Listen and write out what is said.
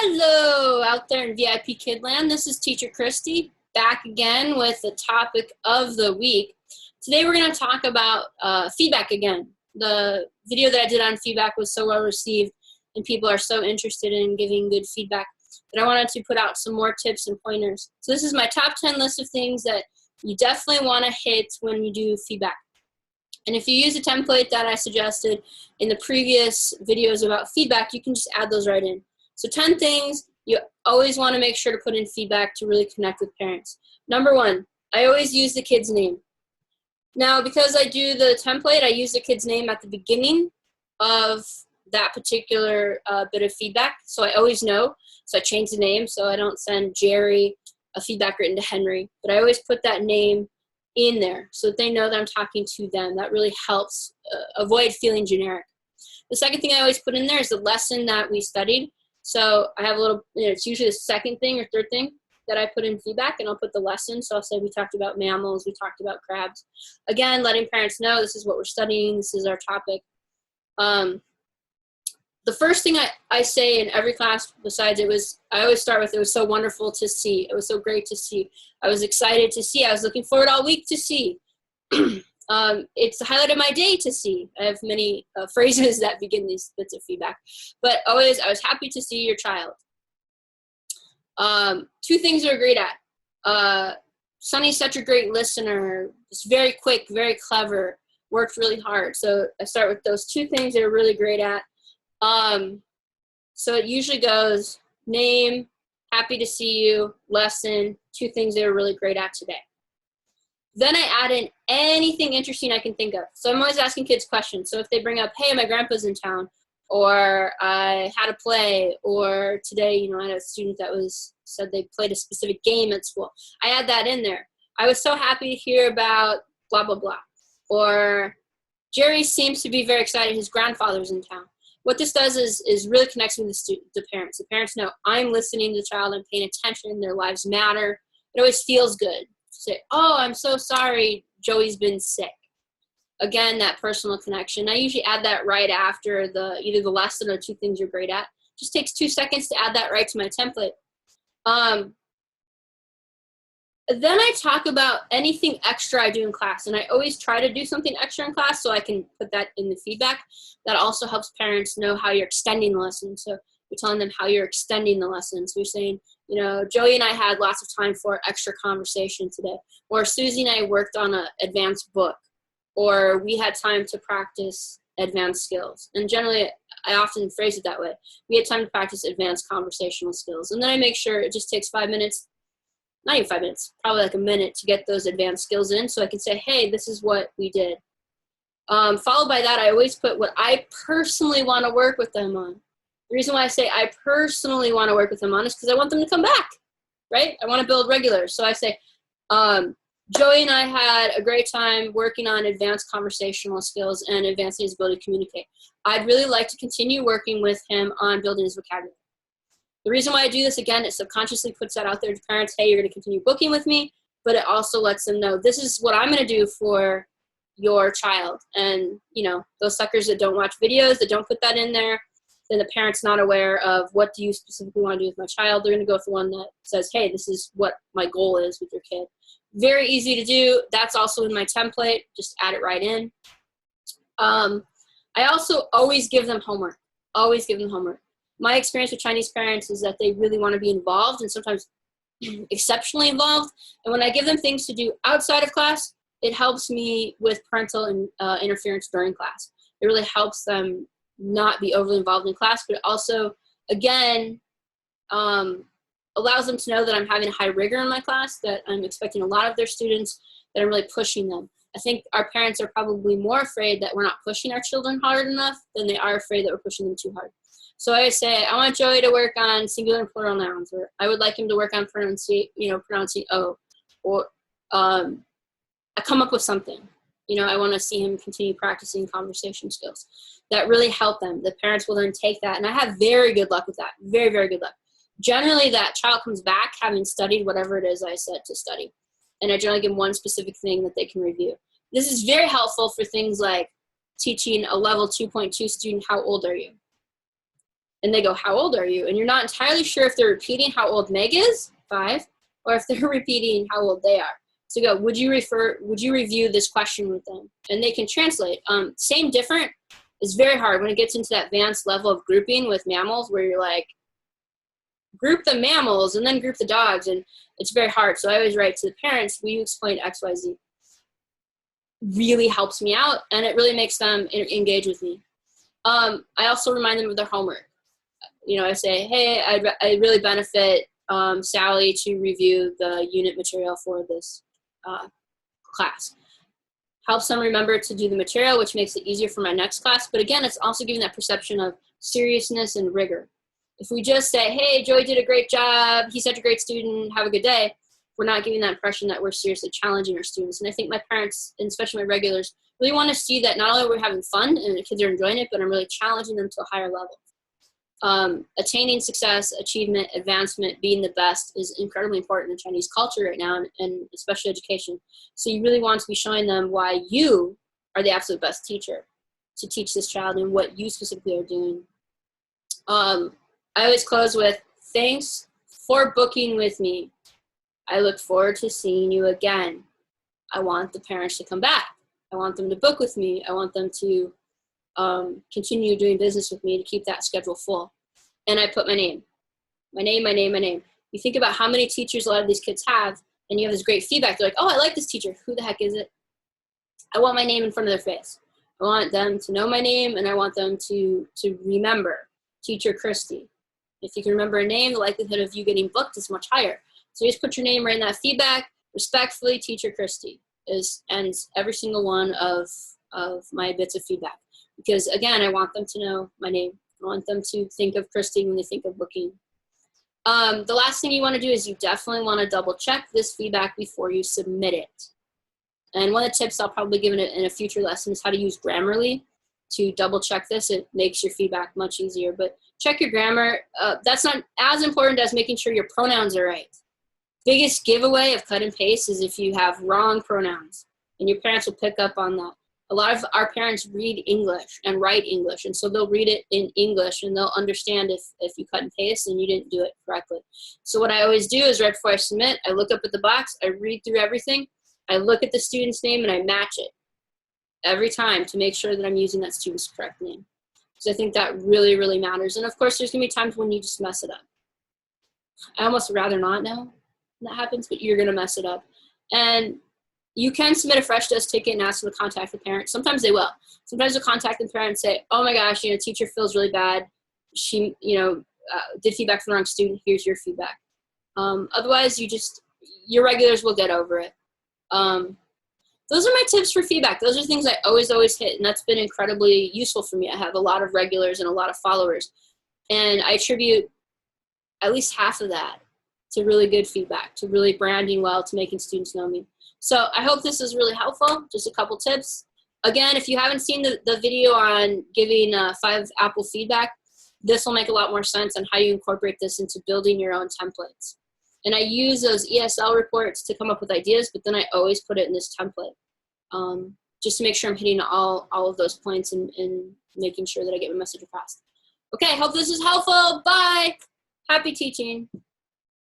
Hello out there in VipKId land. This is Teacher Christy back again with the topic of the week. Today we're going to talk about feedback again. The video that I did on feedback was so well received and people are so interested in giving good feedback that I wanted to put out some more tips and pointers. So this is my top 10 list of things that you definitely want to hit when you do feedback. And if you use a template that I suggested in the previous videos about feedback, you can just add those right in. So 10 things you always want to make sure to put in feedback to really connect with parents. Number one, I always use the kid's name. Now, because I do the template, I use the kid's name at the beginning of that particular bit of feedback, so I always know. So I change the name, so I don't send Jerry a feedback written to Henry, but I always put that name in there so that they know that I'm talking to them. That really helps avoid feeling generic. The second thing I always put in there is the lesson that we studied. So I have a little, it's usually the second thing or third thing that I put in feedback, and I'll put the lesson. So I'll say we talked about mammals, we talked about crabs. Again, letting parents know this is what we're studying, this is our topic. The first thing I say in every class, besides I always start with, it was so wonderful to see. It was so great to see. I was excited to see. I was looking forward all week to see. It's the highlight of my day to see. I have many phrases that begin these bits of feedback. But always, I was happy to see your child. Two things they're great at. Sonny's such a great listener. It's very quick, very clever, worked really hard. So I start with those two things they're really great at. So it usually goes name, happy to see you, lesson, two things they were really great at today. Then I add in anything interesting I can think of. So I'm always asking kids questions. So if they bring up, hey, my grandpa's in town, or I had a play, or today, I had a student that said they played a specific game at school. I add that in there. I was so happy to hear about blah, blah, blah. Or Jerry seems to be very excited his grandfather's in town. What this does is really connects with the parents. The parents know I'm listening to the child, I'm paying attention, their lives matter. It always feels good. Say, oh, I'm so sorry Joey's been sick. Again, that personal connection. I usually add that right after either the lesson or two things you're great at. Just takes 2 seconds to add that right to my template. Then I talk about anything extra I do in class, and I always try to do something extra in class so I can put that in the feedback. That also helps parents know how you're extending the lesson. So you're telling them how you're extending the lesson. So you're saying, Joey and I had lots of time for extra conversation today. Or Susie and I worked on an advanced book. Or we had time to practice advanced skills. And generally, I often phrase it that way. We had time to practice advanced conversational skills. And then I make sure it just takes 5 minutes, not even 5 minutes, probably like a minute to get those advanced skills in so I can say, hey, this is what we did. Followed by that, I always put what I personally want to work with them on. The reason why I say I personally want to work with them on is because I want them to come back, right? I want to build regulars. So I say, Joey and I had a great time working on advanced conversational skills and advancing his ability to communicate. I'd really like to continue working with him on building his vocabulary. The reason why I do this, again, it subconsciously puts that out there to parents, hey, you're going to continue booking with me, but it also lets them know this is what I'm going to do for your child. And, those suckers that don't watch videos, that don't put that in there, then the parent's not aware of what do you specifically want to do with my child. They're going to go with the one that says, hey, this is what my goal is with your kid. Very easy to do. That's also in my template. Just add it right in. I also always give them homework. Always give them homework. My experience with Chinese parents is that they really want to be involved and sometimes exceptionally involved. And when I give them things to do outside of class, it helps me with parental interference during class. It really helps them not be overly involved in class, but it also, again, allows them to know that I'm having high rigor in my class, that I'm expecting a lot of their students, that I'm really pushing them. I think our parents are probably more afraid that we're not pushing our children hard enough than they are afraid that we're pushing them too hard. So I say, I want Joey to work on singular and plural nouns, or I would like him to work on pronouncing O, or I come up with something. I want to see him continue practicing conversation skills. That really help them. The parents will then take that, and I have very good luck with that. Very, very good luck. Generally, that child comes back having studied whatever it is I said to study, and I generally give them one specific thing that they can review. This is very helpful for things like teaching a level 2.2 student, how old are you? and they go, how old are you? And you're not entirely sure if they're repeating how old Meg is, 5, or if they're repeating how old they are. So go, would you review this question with them? And they can translate. Same, different is very hard when it gets into that advanced level of grouping with mammals, where you're like, group the mammals and then group the dogs, and it's very hard. So I always write to the parents, will you explain XYZ? Really helps me out, and it really makes them engage with me. I also remind them of their homework. You know, I say, hey, I really benefit Sally to review the unit material for this class. Helps them remember to do the material, which makes it easier for my next class. But again, it's also giving that perception of seriousness and rigor. If we just say, hey, Joey did a great job, he's such a great student, have a good day, we're not giving that impression that we're seriously challenging our students. And I think my parents, and especially my regulars, really want to see that not only are we having fun and the kids are enjoying it, but I'm really challenging them to a higher level. Attaining success, achievement, advancement, being the best is incredibly important in Chinese culture right now, and especially education. So you really want to be showing them why you are the absolute best teacher to teach this child and what you specifically are doing. I always close with, thanks for booking with me. I look forward to seeing you again. I want the parents to come back. I want them to book with me. I want them to continue doing business with me to keep that schedule full. And I put my name. My name, my name, my name. You think about how many teachers a lot of these kids have, and you have this great feedback. They're like, oh, I like this teacher. Who the heck is it? I want my name in front of their face. I want them to know my name, and I want them to remember Teacher Christy. If you can remember a name, the likelihood of you getting booked is much higher. So you just put your name right in that feedback. Respectfully, Teacher Christy ends every single one of my bits of feedback. Because again, I want them to know my name. I want them to think of Christy when they think of booking. The last thing you want to do is you definitely want to double check this feedback before you submit it. And one of the tips I'll probably give in a future lesson is how to use Grammarly to double check this. It makes your feedback much easier. But check your grammar. That's not as important as making sure your pronouns are right. Biggest giveaway of cut and paste is if you have wrong pronouns, and your parents will pick up on that. A lot of our parents read English and write English, and so they'll read it in English, and they'll understand if you cut and paste and you didn't do it correctly. So what I always do is right before I submit, I look up at the box, I read through everything, I look at the student's name, and I match it every time to make sure that I'm using that student's correct name. So I think that really, really matters. And of course, there's gonna be times when you just mess it up. I almost rather not know when that happens, but you're gonna mess it up. And you can submit a fresh desk ticket and ask them to contact the parent. Sometimes they will. Sometimes they'll contact the parent and say, oh my gosh, teacher feels really bad. She, did feedback from the wrong student. Here's your feedback. Otherwise, your regulars will get over it. Those are my tips for feedback. Those are things I always hit, and that's been incredibly useful for me. I have a lot of regulars and a lot of followers, and I attribute at least half of that to really good feedback, to really branding well, to making students know me. So I hope this is really helpful. Just a couple tips. Again, if you haven't seen the video on giving 5 Apple feedback, this will make a lot more sense on how you incorporate this into building your own templates. And I use those ESL reports to come up with ideas, but then I always put it in this template just to make sure I'm hitting all of those points and making sure that I get my message across. Okay, hope this is helpful. Bye. Happy teaching.